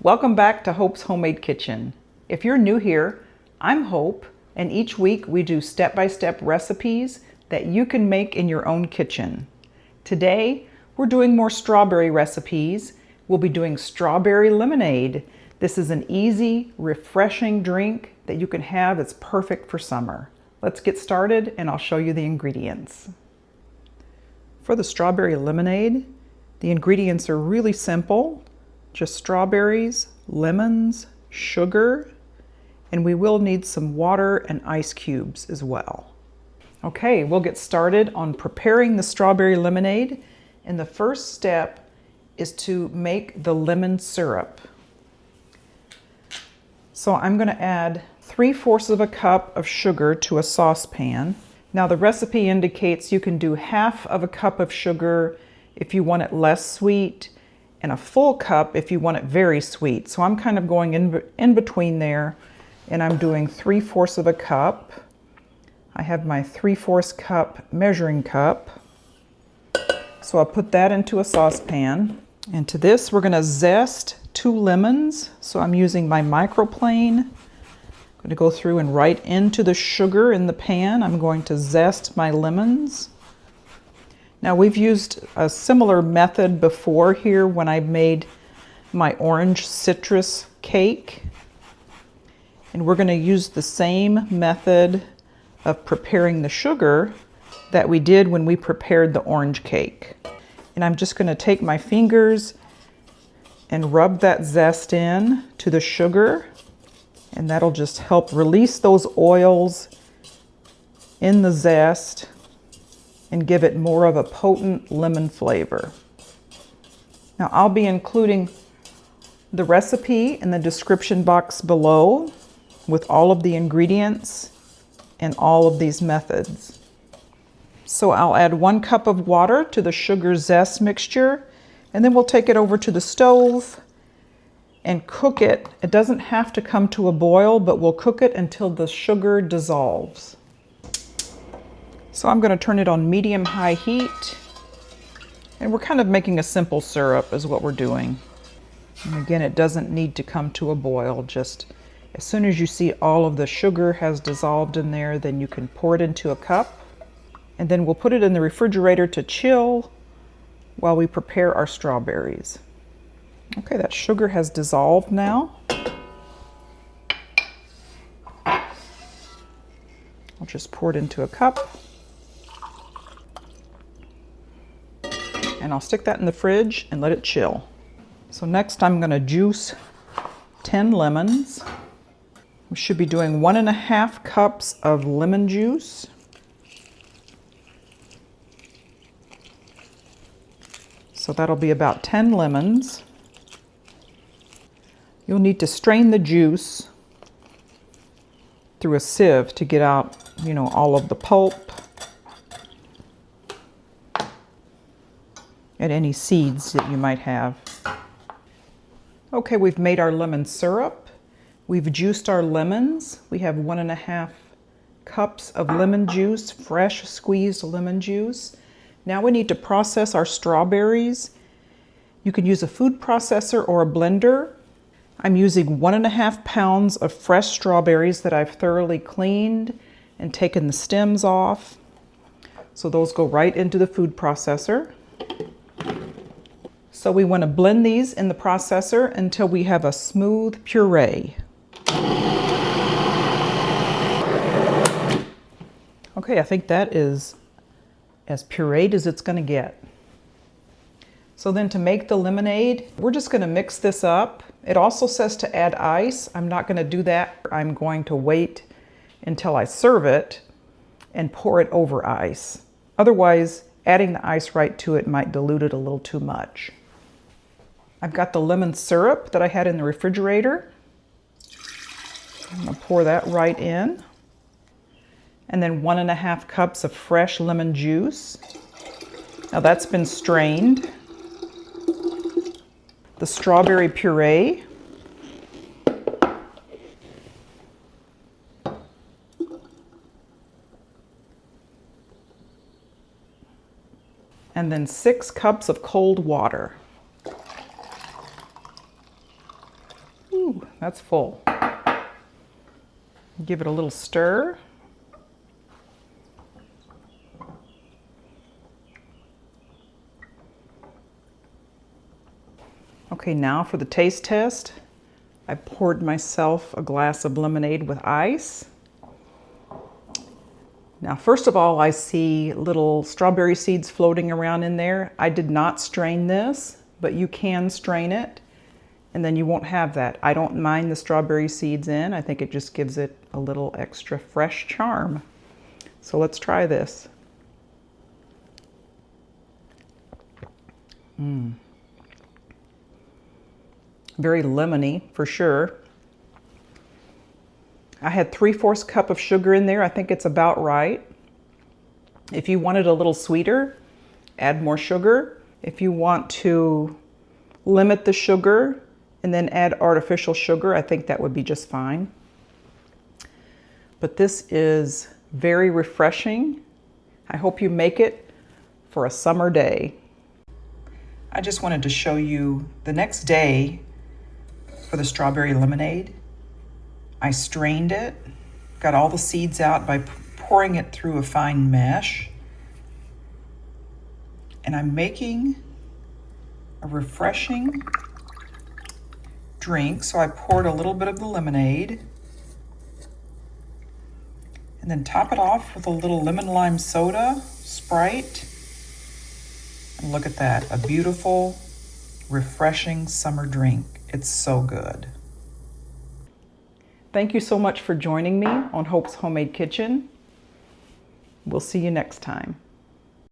Welcome back to Hope's Homemade Kitchen. If you're new here, I'm Hope, and each week we do step-by-step recipes that you can make in your own kitchen. Today, we're doing more strawberry recipes. We'll be doing strawberry lemonade. This is an easy, refreshing drink that you can have that's perfect for summer. Let's get started and I'll show you the ingredients. For the strawberry lemonade, the ingredients are really simple. Just strawberries, lemons, sugar, and we will need some water and ice cubes as well. Okay, we'll get started on preparing the strawberry lemonade. And the first step is to make the lemon syrup. So I'm going to add 3/4 of a cup of sugar to a saucepan. Now the recipe indicates you can do 1/2 of a cup of sugar if you want it less sweet, and a full cup if you want it very sweet. So I'm kind of going in between there, and I'm doing 3/4 of a cup. I have my 3/4 cup measuring cup. So I'll put that into a saucepan. And to this, we're gonna zest 2 lemons. So I'm using my microplane. I'm gonna go through and right into the sugar in the pan. I'm going to zest my lemons. Now we've used a similar method before here when I made my orange citrus cake. And we're gonna use the same method of preparing the sugar that we did when we prepared the orange cake. And I'm just gonna take my fingers and rub that zest in to the sugar, and that'll just help release those oils in the zest and give it more of a potent lemon flavor. Now I'll be including the recipe in the description box below with all of the ingredients and all of these methods. So I'll add 1 cup of water to the sugar zest mixture, and then we'll take it over to the stove and cook it. It doesn't have to come to a boil, but we'll cook it until the sugar dissolves. So I'm going to turn it on medium-high heat, and we're kind of making a simple syrup is what we're doing. And again, it doesn't need to come to a boil. Just as soon as you see all of the sugar has dissolved in there, then you can pour it into a cup, and then we'll put it in the refrigerator to chill while we prepare our strawberries. Okay, that sugar has dissolved now. I'll just pour it into a cup. And I'll stick that in the fridge and let it chill. So next I'm gonna juice 10 lemons. We should be doing 1.5 cups of lemon juice. So that'll be about 10 lemons. You'll need to strain the juice through a sieve to get out, all of the pulp and any seeds that you might have. Okay, we've made our lemon syrup. We've juiced our lemons. We have 1.5 cups of lemon juice, fresh squeezed lemon juice. Now we need to process our strawberries. You can use a food processor or a blender. I'm using 1.5 pounds of fresh strawberries that I've thoroughly cleaned and taken the stems off. So those go right into the food processor. So we want to blend these in the processor until we have a smooth puree. Okay, I think that is as pureed as it's going to get. So then to make the lemonade, we're just going to mix this up. It also says to add ice. I'm not going to do that. I'm going to wait until I serve it and pour it over ice. Otherwise, adding the ice right to it might dilute it a little too much. I've got the lemon syrup that I had in the refrigerator. I'm going to pour that right in. And then 1.5 cups of fresh lemon juice. Now that's been strained. The strawberry puree. And then 6 cups of cold water. Ooh, that's full. Give it a little stir. Okay, now for the taste test. I poured myself a glass of lemonade with ice. Now, first of all, I see little strawberry seeds floating around in there. I did not strain this, but you can strain it, and then you won't have that. I don't mind the strawberry seeds in. I think it just gives it a little extra fresh charm. So let's try this. Very lemony for sure. I had 3/4 cup of sugar in there. I think it's about right. If you want it a little sweeter, add more sugar. If you want to limit the sugar and then add artificial sugar, I think that would be just fine. But this is very refreshing. I hope you make it for a summer day. I just wanted to show you the next day for the strawberry lemonade. I strained it, got all the seeds out by pouring it through a fine mesh. And I'm making a refreshing drink. So I poured a little bit of the lemonade and then top it off with a little lemon lime soda, Sprite. And look at that, a beautiful, refreshing summer drink. It's so good. Thank you so much for joining me on Hope's Homemade Kitchen. We'll see you next time.